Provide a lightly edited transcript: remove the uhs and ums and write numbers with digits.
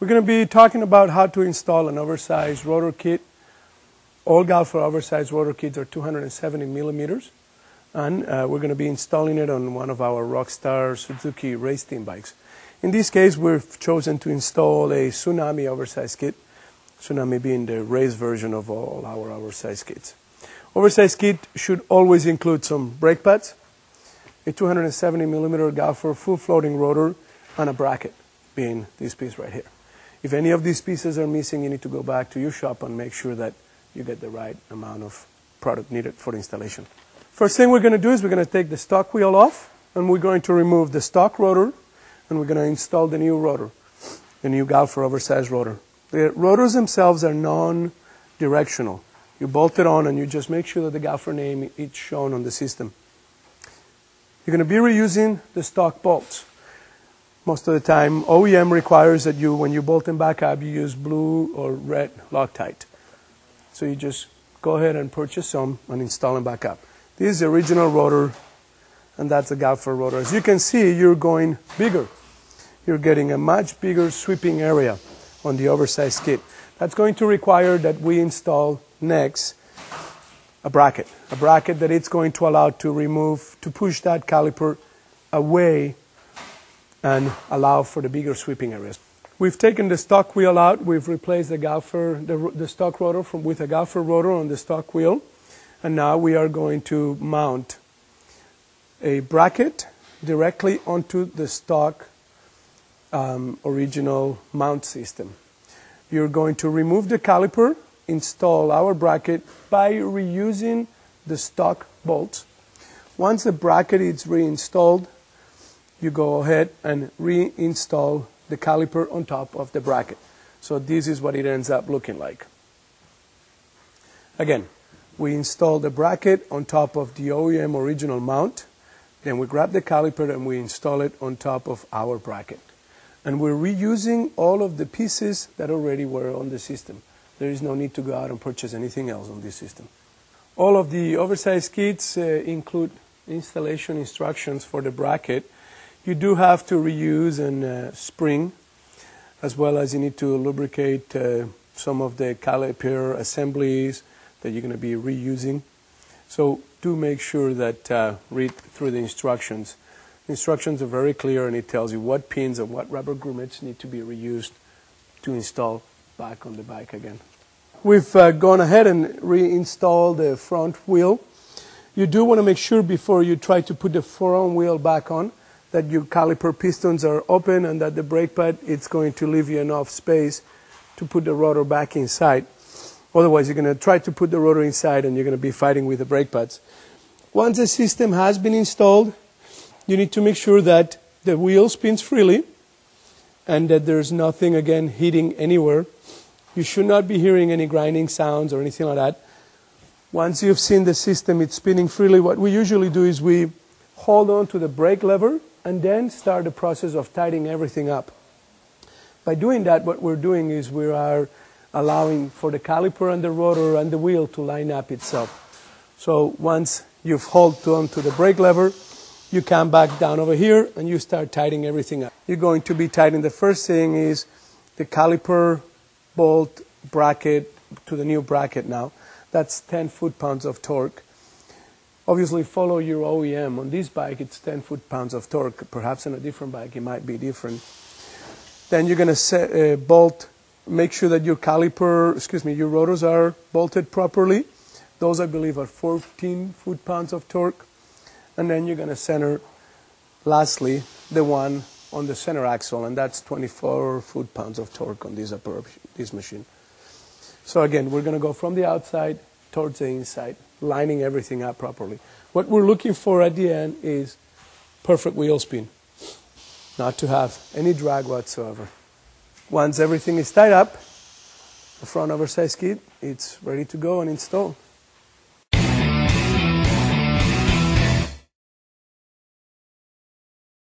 We're going to be talking about how to install an oversized rotor kit. All Galfer oversized rotor kits are 270 millimeters, and we're going to be installing it on one of our Rockstar Suzuki race team bikes. In this case, we've chosen to install a Tsunami oversized kit, Tsunami being the race version of all our oversized kits. Oversized kit should always include some brake pads, a 270 millimeter Galfer full floating rotor, and a bracket, being this piece right here. If any of these pieces are missing, you need to go back to your shop and make sure that you get the right amount of product needed for installation. First thing we're going to do is we're going to take the stock wheel off, and we're going to remove the stock rotor, and we're going to install the new rotor, the new Galfer oversized rotor. The rotors themselves are non-directional. You bolt it on and you just make sure that the Galfer name is shown on the system. You're going to be reusing the stock bolts. Most of the time, OEM requires that when you bolt them back up, you use blue or red Loctite. So you just go ahead and purchase some and install them back up. This is the original rotor, and that's the Galfer rotor. As you can see, you're going bigger. You're getting a much bigger sweeping area on the oversized kit. That's going to require that we install next a bracket that it's going to allow to push that caliper away and allow for the bigger sweeping areas. We've taken the stock wheel out. We've replaced the Galfer, the stock rotor with a Galfer rotor on the stock wheel, and now we are going to mount a bracket directly onto the stock original mount system. You're going to remove the caliper, install our bracket by reusing the stock bolts. Once the bracket is reinstalled, you go ahead and reinstall the caliper on top of the bracket. So this is what it ends up looking like. Again, we install the bracket on top of the OEM original mount, then we grab the caliper and we install it on top of our bracket. And we're reusing all of the pieces that already were on the system. There is no need to go out and purchase anything else on this system. All of the oversized kits include installation instructions for the bracket. You do have to reuse and spring, as well as you need to lubricate some of the caliper assemblies that you're going to be reusing. So do make sure that read through the instructions. The instructions are very clear, and it tells you what pins and what rubber grommets need to be reused to install back on the bike again. We've gone ahead and reinstalled the front wheel. You do want to make sure before you try to put the front wheel back on that your caliper pistons are open and that the brake pad it's going to leave you enough space to put the rotor back inside. Otherwise, you're going to try to put the rotor inside and you're going to be fighting with the brake pads. Once the system has been installed, you need to make sure that the wheel spins freely and that there's nothing, again, hitting anywhere. You should not be hearing any grinding sounds or anything like that. Once you've seen the system, it's spinning freely, what we usually do is we hold on to the brake lever and then start the process of tightening everything up. By doing that, what we're doing is we are allowing for the caliper and the rotor and the wheel to line up itself. So once you've held on to the brake lever, you come back down over here and you start tightening everything up. You're going to be tightening, the first thing is the caliper bolt bracket to the new bracket now. That's 10 foot-pounds of torque. Obviously follow your OEM. On this bike it's 10 foot-pounds of torque. Perhaps on a different bike it might be different. Then you're going to bolt, make sure that your your rotors are bolted properly. Those I believe are 14 foot-pounds of torque. And then you're going to center, lastly, the one on the center axle, and that's 24 foot-pounds of torque on this machine. So again, we're going to go from the outside towards the inside, lining everything up properly. What we're looking for at the end is perfect wheel spin, not to have any drag whatsoever. Once everything is tied up, the front oversized kit, it's ready to go and install.